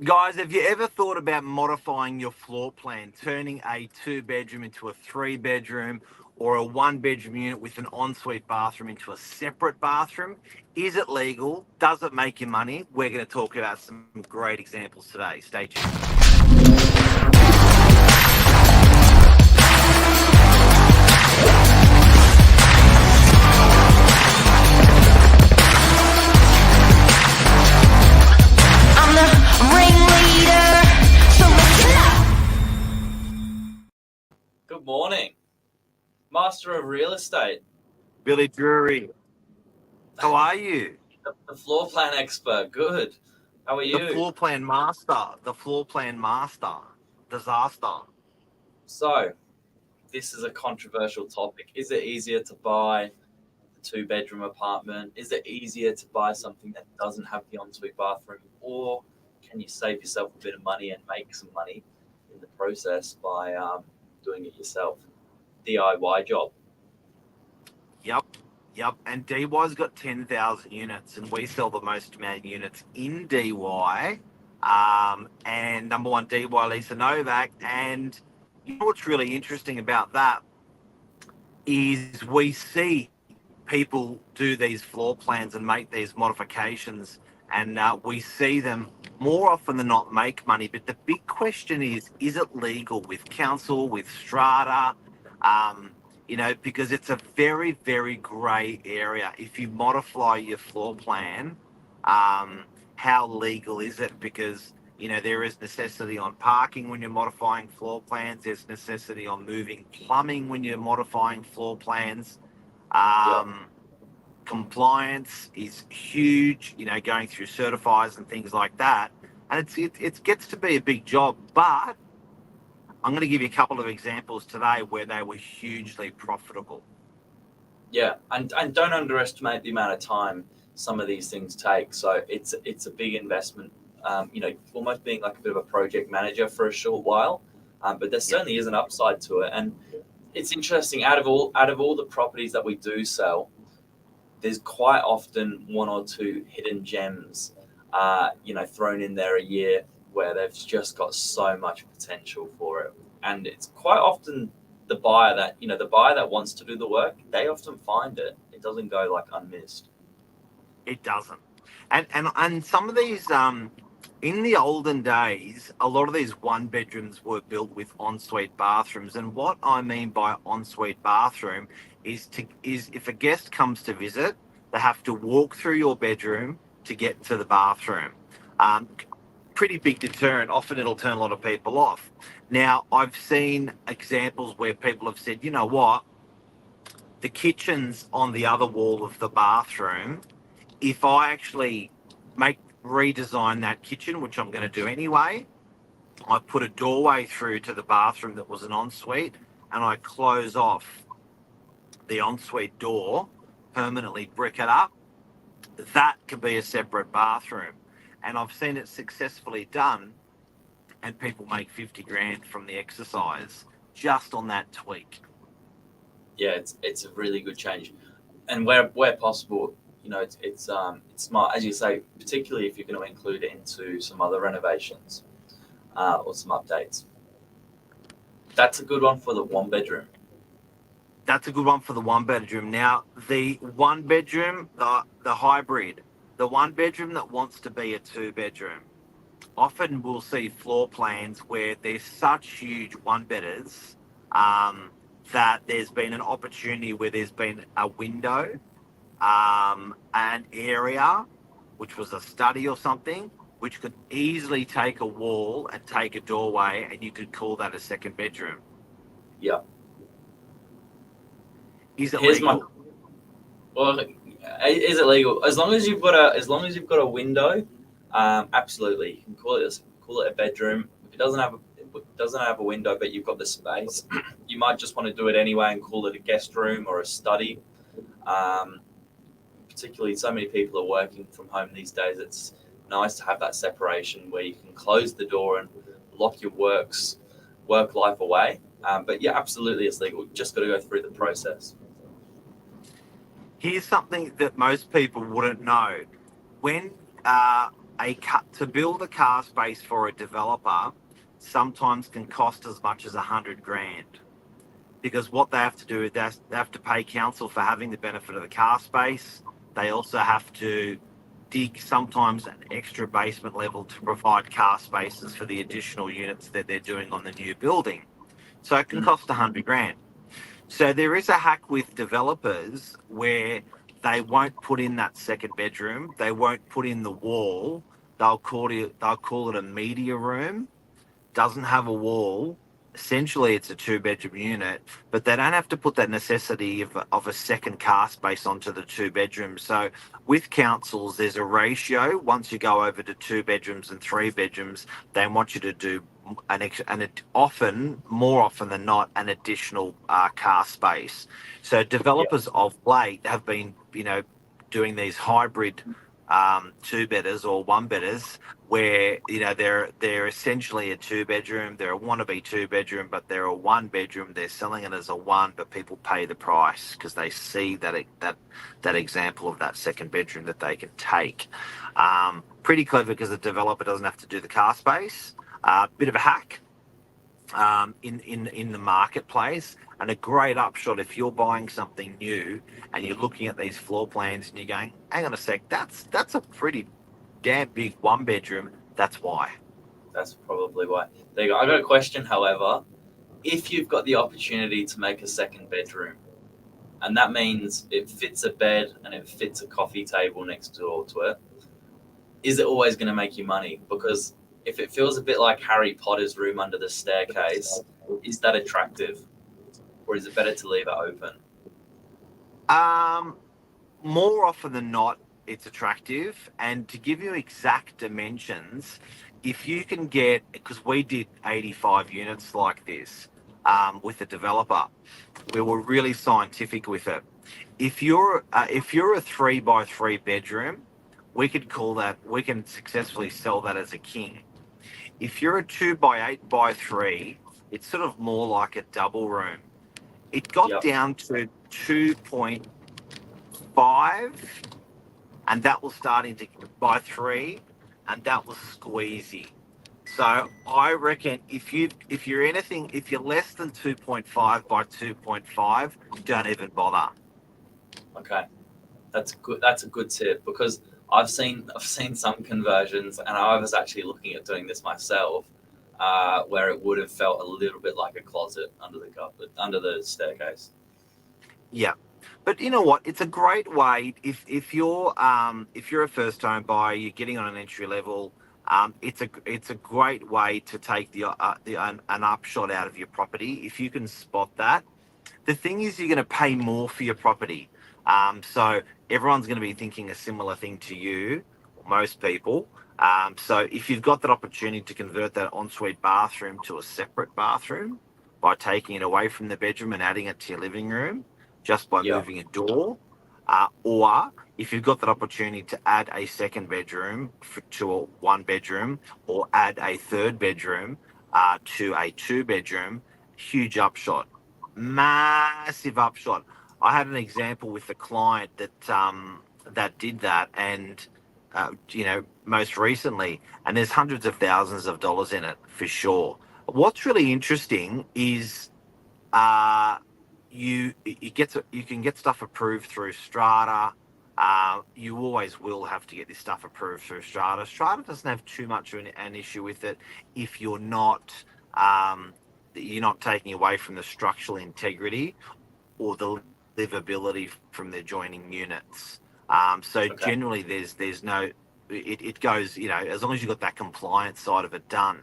Guys, have you ever thought about modifying your floor plan, turning a two-bedroom into a three-bedroom or a one-bedroom unit with an ensuite bathroom into a separate bathroom? Is it legal? Does it make you money? We're going to talk about some great examples today. Stay tuned. I'm the ringleader, so listen up. Good morning, Master of Real Estate, Billy DRURY, how are you? the floor plan expert. Good. How are The you? floor plan master, the floor plan master. Disaster. So, this is a controversial topic. Is it easier to buy a two-bedroom apartment? Is it easier to buy something that doesn't have the ensuite bathroom? Or can you save yourself a bit of money and make some money in the process by doing it yourself? DIY job. Yep. Yep. And DY's got 10,000 units, and we sell the most amount of units in DY. And number one, DY Lisa Novak. And you know what's really interesting about that is we see people do these floor plans and make these modifications, and we see them more often than not make money. But the big question is it legal with council, with strata? Because it's a very, very grey area. If you modify your floor plan, how legal is it? Because there is necessity on parking when you're modifying floor plans. There's necessity on moving plumbing when you're modifying floor plans. Compliance is huge, going through certifiers and things like that. And it gets to be a big job, but I'm going to give you a couple of examples today where they were hugely profitable. Yeah, and don't underestimate the amount of time some of these things take. So it's a big investment. Almost being like a bit of a project manager for a short while, but there certainly is an upside to it. And it's interesting. Out of all the properties that we do sell, there's quite often one or two hidden gems, thrown in there a year where they've just got so much potential for it. And it's quite often the buyer that wants to do the work, they often find it. It doesn't go like unmissed. It doesn't. And some of these, in the olden days, a lot of these one bedrooms were built with ensuite bathrooms. And what I mean by ensuite bathroom is if a guest comes to visit, they have to walk through your bedroom to get to the bathroom. Pretty big deterrent. Often it'll turn a lot of people off. Now, I've seen examples where people have said, you know what, the kitchen's on the other wall of the bathroom. If I actually redesign that kitchen, which I'm going to do anyway, I put a doorway through to the bathroom that was an ensuite, and I close off the ensuite door, permanently brick it up. That could be a separate bathroom. And I've seen it successfully done, and people make 50 grand from the exercise just on that tweak. Yeah, it's a really good change, and where possible, it's smart, as you say, particularly if you're going to include it into some other renovations or some updates. That's a good one for the one bedroom. That's a good one for the one bedroom. Now, the one bedroom, the hybrid, the one bedroom that wants to be a two bedroom, often we'll see floor plans where there's such huge one bedders that there's been an opportunity where there's been a window, an area, which was a study or something, which could easily take a wall and take a doorway, and you could call that a second bedroom. Yeah. Is it Here's legal? Well, is it legal? As long as you've got a window, absolutely. You can call it a bedroom. If it doesn't have a window, but you've got the space, you might just want to do it anyway and call it a guest room or a study. Particularly, so many people are working from home these days. It's nice to have that separation where you can close the door and lock your work life away. But yeah, absolutely, it's legal. You just got to go through the process. Here's something that most people wouldn't know. When a to build a car space for a developer sometimes can cost as much as 100 grand, because what they have to do is they have to pay council for having the benefit of the car space. They also have to dig sometimes an extra basement level to provide car spaces for the additional units that they're doing on the new building. So it can cost 100 grand. So there is a hack with developers where they won't put in that second bedroom. They won't put in the wall. They'll call it a media room. Doesn't have a wall. Essentially, it's a 2-bedroom unit, but they don't have to put that necessity of a second car space onto the 2 bedrooms. So with councils, there's a ratio. Once you go over to 2 bedrooms and 3 bedrooms, they want you to do more often than not, an additional car space. So developers of late have been, doing these hybrid 2-bedders or 1-bedders where they're essentially a 2-bedroom. They're a wannabe 2-bedroom, but they're a 1-bedroom. They're selling it as a 1, but people pay the price because they see that example of that second bedroom that they can take. Pretty clever because the developer doesn't have to do the car space. Bit of a hack in the marketplace, and a great upshot if you're buying something new and you're looking at these floor plans and you're going, hang on a sec, that's a pretty damn big 1-bedroom. That's why. That's probably why. There you go. I got a question, however. If you've got the opportunity to make a second bedroom, and that means it fits a bed and it fits a coffee table next door to it, is it always going to make you money? Because if it feels a bit like Harry Potter's room under the staircase, is that attractive? Or is it better to leave it open? More often than not, it's attractive. And to give you exact dimensions, if you can get, because we did 85 units like this with a developer, we were really scientific with it. If you're a 3x3 bedroom, we can successfully sell that as a king. If you're a 2x8x3, it's sort of more like a double room. It got down to 2.5, and that was starting to by 3, and that was squeezy. So I reckon if you're less than 2.5 by 2.5, don't even bother. Okay, that's good. That's a good tip, because I've seen some conversions, and I was actually looking at doing this myself, where it would have felt a little bit like a closet under the staircase. Yeah, but you know what? It's a great way if you're a first home buyer, you're getting on an entry level. It's a great way to take an upshot out of your property if you can spot that. The thing is, you're going to pay more for your property. So everyone's going to be thinking a similar thing to you, most people. So if you've got that opportunity to convert that ensuite bathroom to a separate bathroom by taking it away from the bedroom and adding it to your living room, just by moving a door, or if you've got that opportunity to add a second bedroom to a 1-bedroom, or add a 3rd bedroom to a 2-bedroom, huge upshot, massive upshot. I had an example with a client that did that, and most recently, and there's hundreds of thousands of dollars in it for sure. What's really interesting is you can get stuff approved through Strata. You always will have to get this stuff approved through Strata. Strata doesn't have too much of an issue with it if you're not taking away from the structural integrity or the livability from the adjoining units. Generally, there's no. It goes, as long as you've got that compliance side of it done.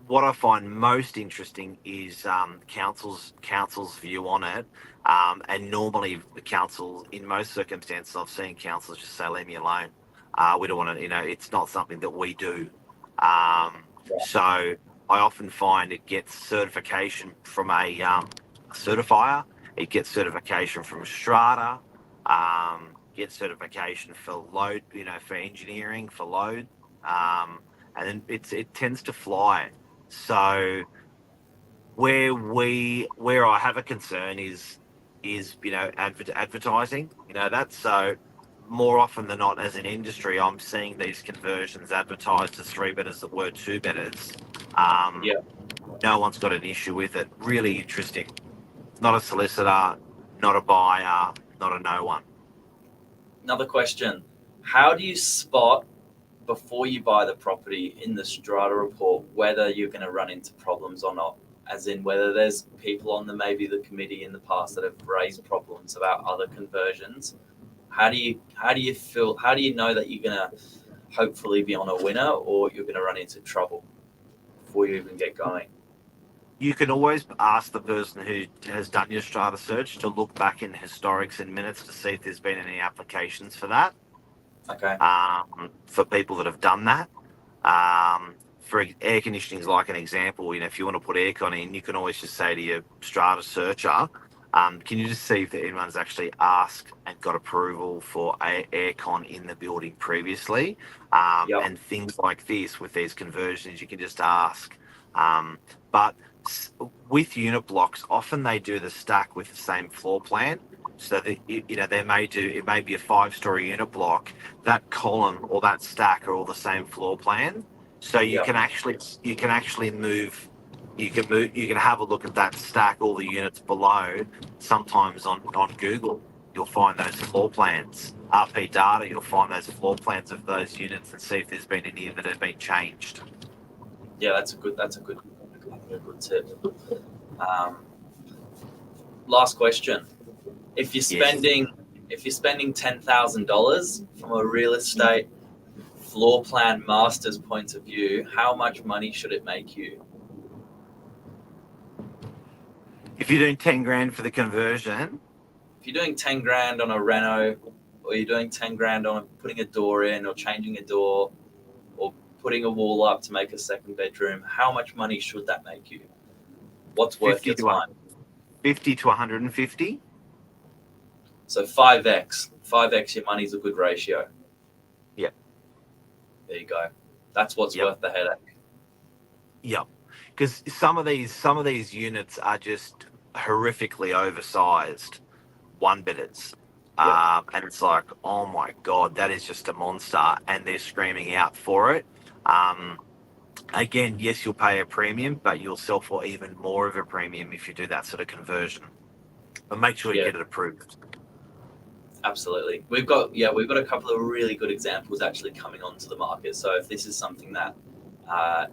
What I find most interesting is council's view on it, and normally the council, in most circumstances, I've seen councils just say, "Leave me alone. We don't want to. It's not something that we do." So I often find it gets certification from a certifier. It gets certification from Strata. Gets certification for load, for engineering, for load. And then it tends to fly. So where I have a concern is advertising. That's so more often than not, as an industry, I'm seeing these conversions advertised as 3-bedders that were 2-bedders. Yeah. No one's got an issue with it. Really interesting. Not a solicitor, not a buyer, not a no one. Another question: how do you spot before you buy the property in the strata report whether you're going to run into problems or not? As in whether there's people on the committee in the past that have raised problems about other conversions. How do you know that you're going to hopefully be on a winner, or you're going to run into trouble before you even get going? You can always ask the person who has done your strata search to look back in historics and minutes to see if there's been any applications for that. Okay. For people that have done that. For air conditioning is like an example. If you want to put aircon in, you can always just say to your strata searcher, can you just see if anyone's actually asked and got approval for aircon in the building previously? Yep. And things like this with these conversions, you can just ask. But with unit blocks, often they do the stack with the same floor plan. So that it may be a 5-story unit block. That column or that stack are all the same floor plan. So you can actually move. You can have a look at that stack, all the units below. Sometimes on Google, you'll find those floor plans. RP data, you'll find those floor plans of those units and see if there's been any that have been changed. Yeah, that's a good tip. Last question: if you're spending $10,000 from a real estate floor plan master's point of view, how much money should it make you? If you're doing 10 grand for the conversion, If you're doing 10 grand on a reno, or you're doing 10 grand on putting a door in, or changing a door, or putting a wall up to make a second bedroom, how much money should that make you? What's worth your time? 50 to 150. So 5x your money's a good ratio. Yeah. There you go. That's what's worth the headache. Yeah, because some of these units are just horrifically oversized 1-bedders. And it's like, oh my God, that is just a monster, and they're screaming out for it. Again, yes, you'll pay a premium, but you'll sell for even more of a premium if you do that sort of conversion. But make sure you get it approved. Absolutely. We've got a couple of really good examples actually coming onto the market. So if this is something that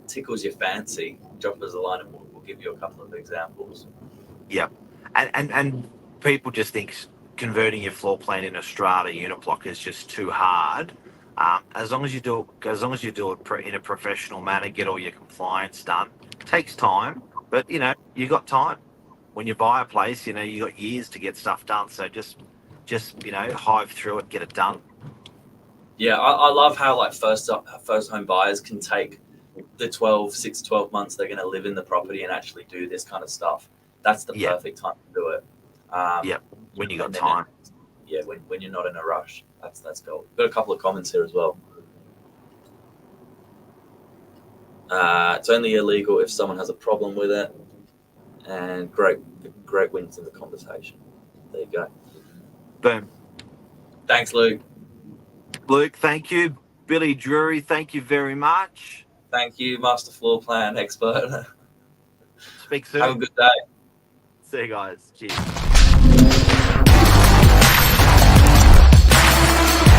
tickles your fancy, drop us a line and we'll give you a couple of examples. Yeah. And people just think converting your floor plan in a strata unit block is just too hard. As long as you do it in a professional manner, get all your compliance done. It takes time, but you got time. When you buy a place, you got years to get stuff done. So just hive through it, get it done. Yeah, I love how like first home buyers can take the 6 to 12 months they're going to live in the property and actually do this kind of stuff. That's the perfect time to do it. When you got time. When you're not in a rush. That's cool. Got a couple of comments here as well. It's only illegal if someone has a problem with it. And great wins in the conversation. There you go. Boom. Thanks, Luke. Luke, thank you. Billy Drury, thank you very much. Thank you, Master Floor Plan Expert. Speak soon. Have a good day. See you guys. Cheers.